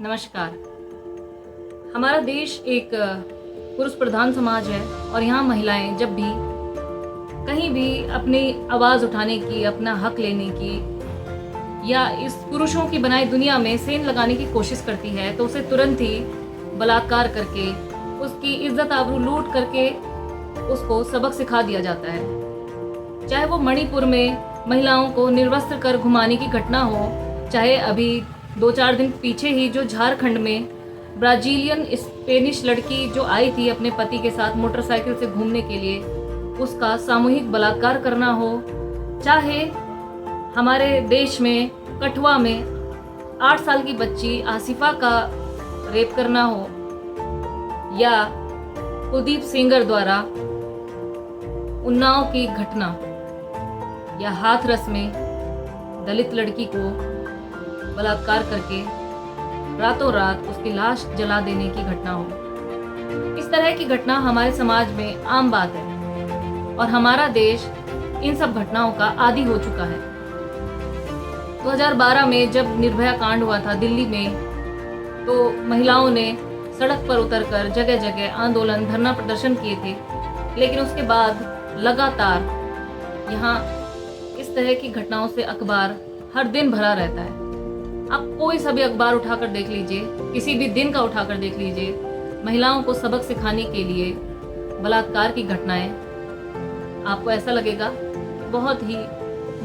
नमस्कार। हमारा देश एक पुरुष प्रधान समाज है और यहाँ महिलाएं जब भी कहीं भी अपनी आवाज़ उठाने की, अपना हक लेने की या इस पुरुषों की बनाई दुनिया में सेंध लगाने की कोशिश करती है तो उसे तुरंत ही बलात्कार करके, उसकी इज्जत आबरू लूट करके उसको सबक सिखा दिया जाता है। चाहे वो मणिपुर में महिलाओं को निर्वस्त्र कर घुमाने की घटना हो, चाहे अभी 2-4 दिन पीछे ही जो झारखंड में ब्राजीलियन स्पेनिश लड़की जो आई थी अपने पति के साथ मोटरसाइकिल से घूमने के लिए, उसका सामूहिक बलात्कार करना हो, चाहे हमारे देश में कठुआ में 8 साल की बच्ची आसिफा का रेप करना हो, या कुलदीप सेंगर द्वारा उन्नाव की घटना, या हाथरस में दलित लड़की को बलात्कार करके रातों रात उसकी लाश जला देने की घटना हो। इस तरह की घटना हमारे समाज में आम बात है और हमारा देश इन सब घटनाओं का आदी हो चुका है। 2012 में जब निर्भया कांड हुआ था दिल्ली में, तो महिलाओं ने सड़क पर उतरकर जगह जगह आंदोलन, धरना प्रदर्शन किए थे, लेकिन उसके बाद लगातार यहाँ इस तरह की घटनाओं से अखबार हर दिन भरा रहता है। आप कोई सा भी अखबार उठाकर देख लीजिए, किसी भी दिन का उठाकर देख लीजिए, महिलाओं को सबक सिखाने के लिए बलात्कार की घटनाएं, आपको ऐसा लगेगा बहुत ही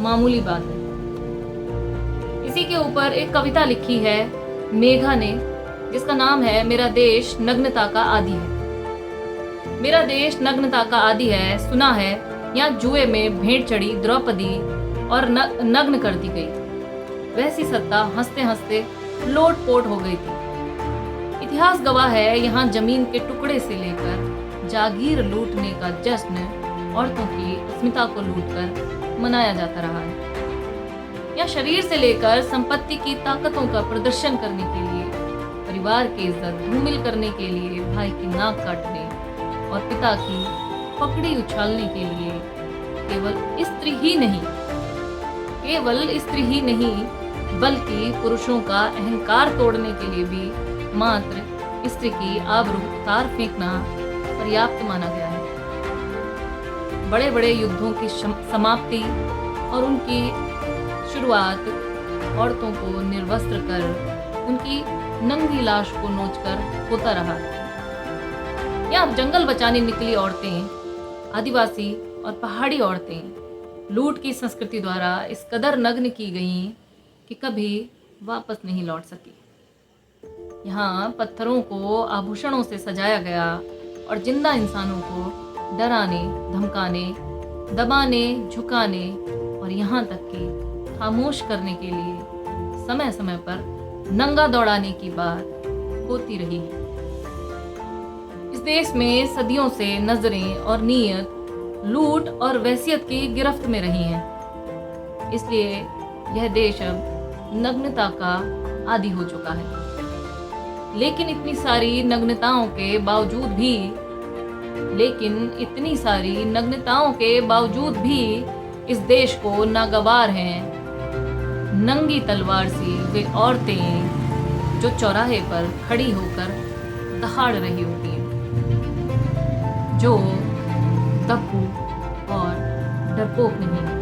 मामूली बात है। इसी के ऊपर एक कविता लिखी है मेघा ने, जिसका नाम है मेरा देश नग्नता का आदी है। मेरा देश नग्नता का आदी है, सुना है यहाँ जुए में भेंट चढ़ी द्रौपदी और नग्न कर दी गई। वैसी सत्ता हंसते हंसते लोट पोट हो गई थी। इतिहास गवाह है यहाँ जमीन के टुकड़े से लेकर जागीर लूटने का जश्न औरतों की अस्मिता को लूटकर मनाया जाता रहा है। या शरीर से लेकर संपत्ति की ताकतों का प्रदर्शन करने के लिए, परिवार की इज्जत धूमिल करने के लिए, भाई की नाक काटने और पिता की पकड़ी उछालने के लिए केवल स्त्री ही नहीं बल्कि पुरुषों का अहंकार तोड़ने के लिए भी मात्र स्त्री की आबरू उतार फेंकना पर्याप्त माना गया है। बड़े बड़े युद्धों की समाप्ति और उनकी शुरुआत औरतों को निर्वस्त्र कर उनकी नंगी लाश को नोचकर होता रहा। यहाँ जंगल बचाने निकली औरतें, आदिवासी और पहाड़ी औरतें लूट की संस्कृति द्वारा इस कदर नग्न की गईं कि कभी वापस नहीं लौट सकी। यहाँ पत्थरों को आभूषणों से सजाया गया और जिंदा इंसानों को डराने, धमकाने, दबाने, झुकाने और यहाँ तक कि खामोश करने के लिए समय समय पर नंगा दौड़ाने की बात होती रही है। इस देश में सदियों से नजरें और नीयत लूट और वहशियत की गिरफ्त में रही हैं। इसलिए यह देश अब नग्नता का आदी हो चुका है। लेकिन इतनी सारी नग्नताओं के बावजूद भी इस देश को नागवार हैं नंगी तलवार सी वे औरतें जो चौराहे पर खड़ी होकर दहाड़ रही होती हैं, जो दप्पू और डरपोक नहीं।